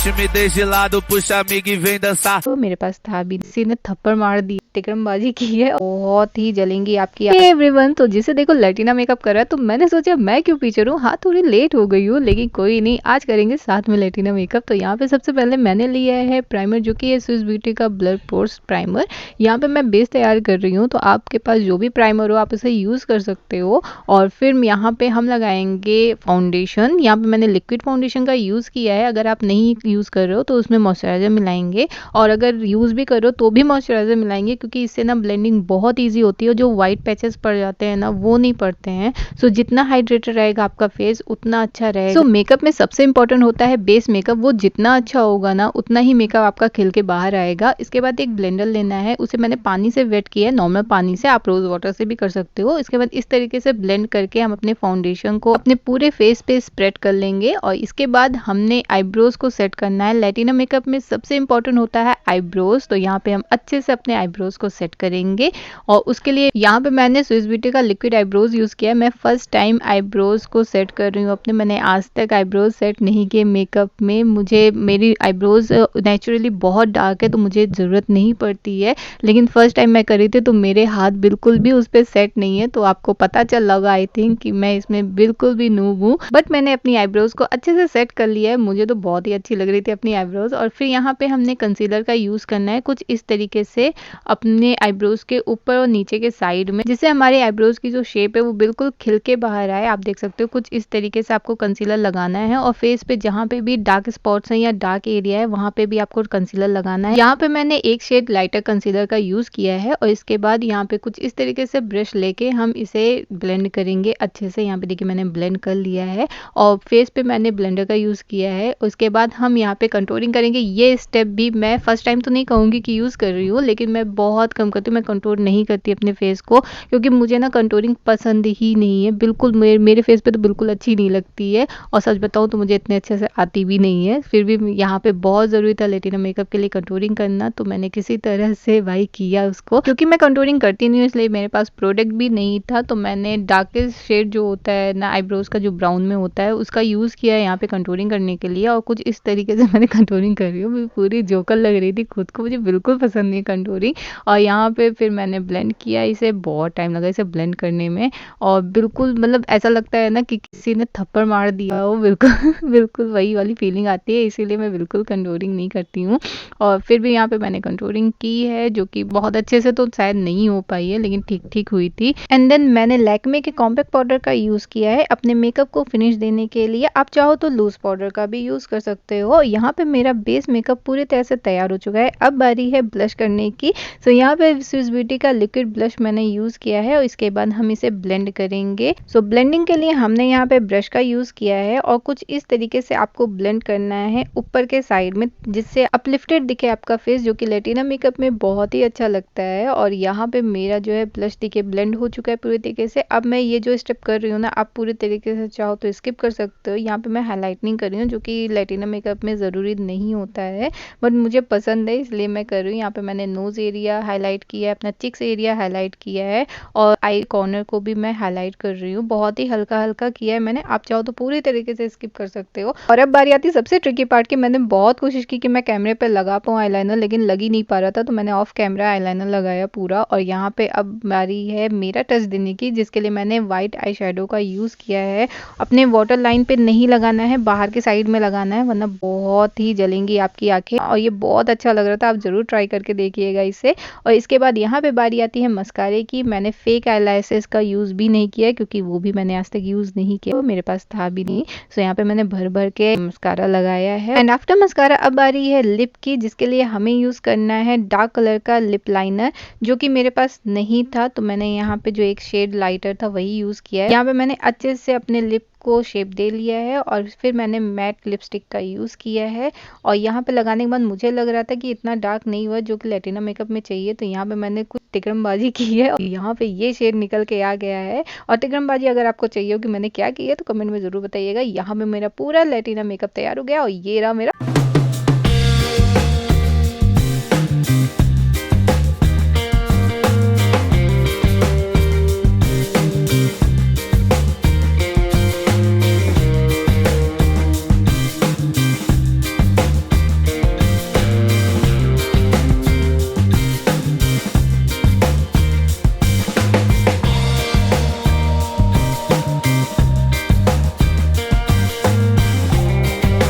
timidez de lado, puxa amiga e vem dançar. तो मेरे पास था भी, किसी ने थप्पड़ मार दी, टिकरमबाजी की है, बहुत ही जलेंगी आपकी। एवरीवन, तो जिसे देखो लैटिना मेकअप कर रहा है, तो मैंने सोचा मैं क्यों पीछे रहूं। हाँ, थोड़ी लेट हो गई हूँ, लेकिन कोई नहीं, आज करेंगे साथ में लैटिना मेकअप। तो यहाँ पे सबसे पहले मैंने लिया है प्राइमर, जो कि है स्विस ब्यूटी का ब्लर पोर्स प्राइमर। यहाँ पे मैं बेस तैयार कर रही हूँ, तो आपके पास जो भी प्राइमर हो आप उसे यूज कर सकते हो। और फिर यहाँ पे हम लगाएंगे फाउंडेशन। यहाँ पे मैंने लिक्विड फाउंडेशन का यूज किया है। अगर आप नहीं यूज कर रहे हो तो उसमें मॉइस्चराइजर मिलाएंगे, और अगर यूज भी करो तो भी मॉइस्चराइजर मिलाएंगे, क्योंकि इससे ना ब्लेंडिंग बहुत ईजी होती है। जो व्हाइट पैचेस पड़ जाते हैं ना, वो नहीं पड़ते हैं। सो जितना हाइड्रेटेड रहेगा आपका फेस उतना अच्छा रहेगा। सो मेकअप में सबसे इंपॉर्टेंट होता है बेस मेकअप। वो जितना अच्छा होगा ना, उतना ही मेकअप आपका खिल के बाहर आएगा। इसके बाद एक ब्लेंडर लेना है, उसे मैंने पानी से वेट किया है, नॉर्मल पानी से, आप रोज वाटर से भी कर सकते हो। इसके बाद इस तरीके से ब्लेंड करके हम अपने फाउंडेशन को अपने पूरे फेस पे स्प्रेड कर लेंगे। और इसके बाद हमने आईब्रोज को सेट करना है। लैटिना मेकअप में सबसे इंपॉर्टेंट होता है आईब्रोज, तो यहाँ पे हम अच्छे से अपने आईब्रोज को सेट करेंगे। और उसके लिए यहाँ पे मैंने स्विस ब्यूटी का लिक्विड आईब्रोज यूज किया है। मैं फर्स्ट टाइम आईब्रोज को सेट कर रही हूँ अपने। मैंने आज तक आईब्रोज सेट नहीं किए मेकअप में। मुझे मेरी आईब्रोज नेचुरली बहुत डार्क है, तो मुझे जरूरत नहीं पड़ती है, लेकिन फर्स्ट टाइम मैं करी थी तो मेरे हाथ बिल्कुल भी उस पर सेट नहीं है। तो आपको पता चल लगा आई थिंक कि मैं इसमें बिल्कुल भी नूब हूँ, बट मैंने अपनी आईब्रोज को अच्छे से सेट कर लिया है। मुझे तो बहुत ही अच्छी लग रही थी अपनी आईब्रोज। और फिर यहाँ पे हमने कंसीलर का यूज करना है कुछ इस तरीके से अपने आईब्रोज के ऊपर और नीचे के साइड में, जिससे हमारे आईब्रोज की जो शेप है वो बिल्कुल खिल के बाहर आए। आप देख सकते हो कुछ इस तरीके से आपको कंसीलर लगाना है। और फेस पे जहाँ पे भी डार्क स्पॉट्स हैं या डार्क एरिया है, वहां पे भी आपको कंसीलर लगाना है। यहाँ पे मैंने एक शेड लाइटर कंसीलर का यूज किया है। और इसके बाद यहाँ पे कुछ इस तरीके से ब्रश लेके हम इसे ब्लेंड करेंगे अच्छे से। यहाँ पे देखिए मैंने ब्लेंड कर लिया है, और फेस पे मैंने ब्लेंडर का यूज किया है। उसके बाद हम यहाँ पे कंटूरिंग करेंगे। ये स्टेप भी मैं फर्स्ट टाइम तो नहीं कहूंगी कि यूज कर रही हूँ, लेकिन मैं बहुत कम करती हूँ। मैं कंटूर नहीं करती अपने फेस को, क्योंकि मुझे ना कंटूरिंग पसंद ही नहीं है बिल्कुल। मेरे फेस पे तो बिल्कुल अच्छी नहीं लगती है, और सच बताऊं तो मुझे इतने अच्छे से आती भी नहीं है। फिर भी यहाँ पे बहुत जरूरी था लैटिना मेकअप के लिए कंटूरिंग करना, तो मैंने किसी तरह से भाई किया उसको। क्योंकि मैं कंटूरिंग करती नहीं हूँ, इसलिए मेरे पास प्रोडक्ट भी नहीं था, तो मैंने डार्केस्ट शेड जो होता है ना आईब्रोज का, जो ब्राउन में होता है, उसका यूज किया है यहाँ पे कंटूरिंग करने के लिए। और कुछ इस तरीके से मैंने कंटूरिंग कर रही हूँ। मैं पूरी जोकर लग रही थी खुद को, मुझे बिल्कुल पसंद नहीं कंटूरिंग। और यहाँ पे फिर मैंने ब्लेंड किया। इसे बहुत टाइम लगा इसे ब्लेंड करने में, और बिल्कुल मतलब ऐसा लगता है ना कि किसी ने थप्पड़ मार दिया हो, बिल्कुल बिल्कुल वही वाली फीलिंग आती है। इसीलिए मैं बिल्कुल कंटूरिंग नहीं करती हूँ। और फिर भी यहाँ पे मैंने कंटूरिंग की है, जो कि बहुत अच्छे से तो शायद नहीं हो पाई है, लेकिन ठीक ठीक हुई थी। एंड देन मैंने लैक्मे के कॉम्पैक्ट पाउडर का यूज किया है अपने मेकअप को फिनिश देने के लिए। आप चाहो तो लूज पाउडर का भी यूज कर सकते हो। यहाँ पे मेरा बेस मेकअप पूरी तरह से तैयार हो चुका है। अब बारी है ब्लश करने की। सो यहाँ पे स्विस ब्यूटी का लिक्विड ब्लश मैंने यूज किया है, और इसके बाद हम इसे ब्लेंड करेंगे। सो ब्लेंडिंग के लिए हमने यहाँ पे ब्रश का यूज किया है, और कुछ इस तरीके से आपको ब्लेंड करना है ऊपर के साइड में, जिससे अपलिफ्टेड दिखे आपका फेस, जो कि लैटिना मेकअप में बहुत ही अच्छा लगता है। और यहाँ पे मेरा जो है ब्लश दिखे ब्लेंड हो चुका है पूरी तरीके से। अब मैं ये जो स्टेप कर रही हूँ ना, आप पूरी तरीके से चाहो तो स्किप कर सकते हो। यहाँ पे मैं हाईलाइटनिंग कर रही हूँ, जो कि लैटिना मेकअप में जरूरी नहीं होता है, बट मुझे पसंद है इसलिए मैं कर रही हूँ। यहाँ पे मैंने नोज एरिया हाईलाइट किया है, अपना चिक्स एरिया हाईलाइट किया है, और आई कॉर्नर को भी मैं हाईलाइट कर रही हूँ। बहुत ही हल्का हल्का किया है मैंने, आप चाहो तो पूरी तरीके से स्किप कर सकते हो। और अब बारी आती है सबसे ट्रिकी पार्ट की। मैंने बहुत कोशिश की कि मैं कैमरे पे लगा पाऊँ आईलाइनर, लेकिन लग ही नहीं पा रहा था, तो मैंने ऑफ कैमरा आईलाइनर लगाया पूरा। और यहाँ पे अब बारी है मेरा टच देने की, जिसके लिए मैंने व्हाइट आई शेडो का यूज किया है। अपने वाटर लाइन पे नहीं लगाना है, बाहर के साइड में लगाना है, वरना बहुत ही जलेंगी आपकी आंखें। और ये बहुत अच्छा लग रहा था, आप जरूर ट्राई करके देखिएगा इसे। और इसके बाद यहाँ पे बारी आती है मस्कारे की। मैंने फेक आईलैशेस का यूज भी नहीं किया, क्योंकि वो भी मैंने आज तक यूज नहीं किया, वो मेरे पास था भी नहीं। सो यहाँ पे मैंने भर भर के मस्कारा लगाया है। एंड आफ्टर मस्कारा अब आ रही है लिप की, जिसके लिए हमें यूज करना है डार्क कलर का लिप लाइनर, जो कि मेरे पास नहीं था। तो मैंने यहाँ पे जो एक शेड लाइटर था वही यूज किया है। यहाँ पे मैंने अच्छे से अपने लिप को शेप दे लिया है, और फिर मैंने मैट लिपस्टिक का यूज किया है। और यहाँ पे लगाने के बाद मुझे लग रहा था कि इतना डार्क नहीं हुआ जो कि लैटिना मेकअप में चाहिए, तो यहाँ पे मैंने कुछ टिकरमबाजी की है, और यहाँ पे ये शेड निकल के आ गया है। और टिकरमबाजी अगर आपको चाहिए हो कि मैंने क्या की है, तो कमेंट में जरूर बताइएगा। यहाँ पे मेरा पूरा लैटिना मेकअप तैयार हो गया, और ये रहा मेरा